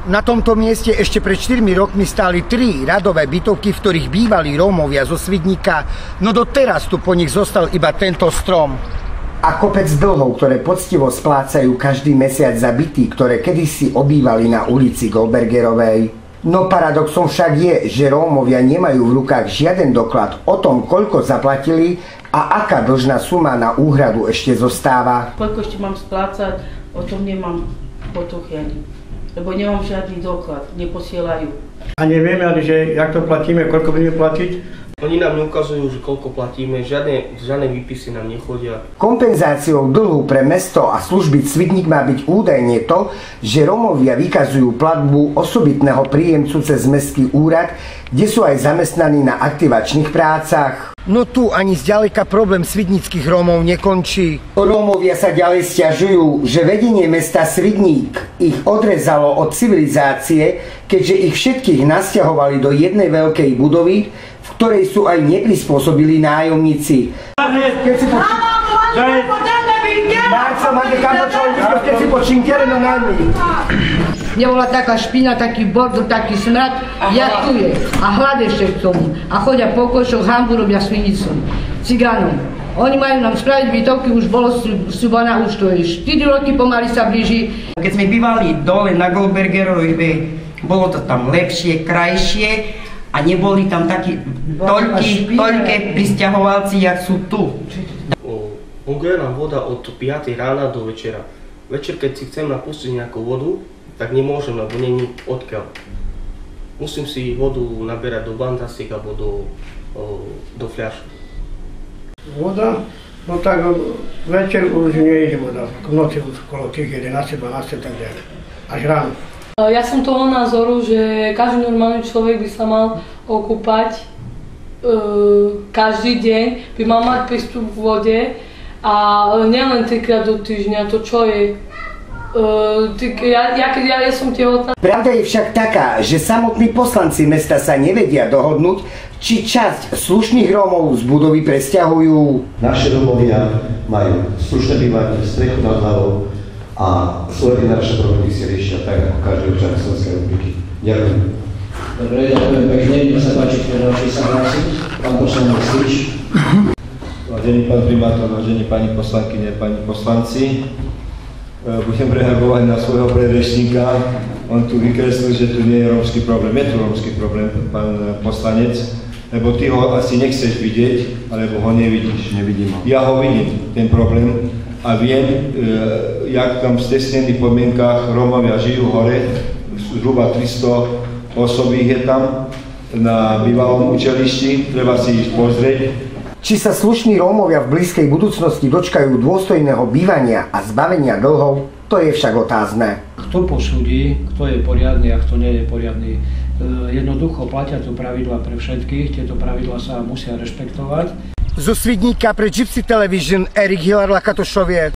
Na tomto mieste ešte pred 4 rokmi stáli 3 radové bytovky, v ktorých bývali Rómovia zo Svidníka, no doteraz tu po nich zostal iba tento strom. A kopec dlhov, ktoré poctivo splácajú každý mesiac za byty, ktoré kedysi obývali na ulici Goldbergerovej. No paradoxom však je, že Rómovia nemajú v rukách žiaden doklad o tom, koľko zaplatili a aká dlžná suma na úhradu ešte zostáva. Koľko ešte mám splácať, o tom nemám potuchianí, lebo nemám žiadny doklad, neposielajú. A nevieme, ale že jak to platíme, koľko budeme platiť? Oni nám neukazujú, že koľko platíme, žiadne výpisy nám nechodia. Kompenzáciou dlhu pre mesto a služby Svidník má byť údajne to, že Rómovia vykazujú platbu osobitného príjemcu cez mestský úrad, kde sú aj zamestnaní na aktivačných prácach. No tu ani zďaleka problém svidníckych Rómov nekončí. Rómovia sa ďalej sťažujú, že vedenie mesta Svidník ich odrezalo od civilizácie, keďže ich všetkých nasťahovali do jednej veľkej budovy, v ktorej sú aj neprispôsobili nájomníci. Mne bola taká špina, taký bordel, taký smrad, jak tu je. A hlad ešte k tomu. A chodia po košoch, hambu robia svinicom, cigánom. Oni majú nám spraviť bytovky, už bolo sľubované, už to je 4 roky pomaly sa blíži. Keď sme bývali dole na Goldbergerovej, bolo to tam lepšie, krajšie a neboli tam takí toľké prisťahovalci, jak sú tu. Funguje nám voda od 5 rána do večera. Večer, keď si chcem napustiť nejakú vodu, tak nemôžem, lebo není odkiaľ. Musím si vodu naberať do bandasiek alebo do fľašky. Voda? No tak večer už nie ide voda. V noci už okolo tých 11, 12, tak ďalej. Až ráno. Ja som toho názoru, že každý normálny človek by sa mal okúpať každý deň, by mal mať prístup k vode a nielen 3-krát do týždňa, to čo je. Ja som tehotná. Pravda je však taká, že samotní poslanci mesta sa nevedia dohodnúť, či časť slušných Rómov z budovy presťahujú. Naši Rómovia majú slušné bývanie, strechu nad hlavou a svoje naše problémy si riešia tak, ako každý občan Slovenskej republiky. Ďakujem. Dobre, ďakujem pekne. Nech sa páči, ďalší sa hlási. Pán poslanec Slič. Vážený pán primátor, vážení pani poslankyne, pani poslanci, budem reagovať na svojho predrečníka. On tu vykreslil, že tu nie je rómsky problém. Je tu rómsky problém, pán poslanec, lebo ty ho asi nechceš vidieť, alebo ho nevidíš. Nevidím ho. Ja ho vidím, ten problém, a viem, jak tam v stesnených podmienkách Rómovia žijú hore, zhruba 300 osob je tam na bývalom učilišti, treba si ísť pozrieť. Či sa slušní Rómovia v blízkej budúcnosti dočkajú dôstojného bývania a zbavenia dlhov, to je však otázne. Kto posúdi, kto je poriadny a kto nie je poriadny? Jednoducho platia tu pravidlá pre všetkých, tieto pravidlá sa musia rešpektovať. Zo Svidníka pre Gypsy Television Erik Hilar Lakatošovie.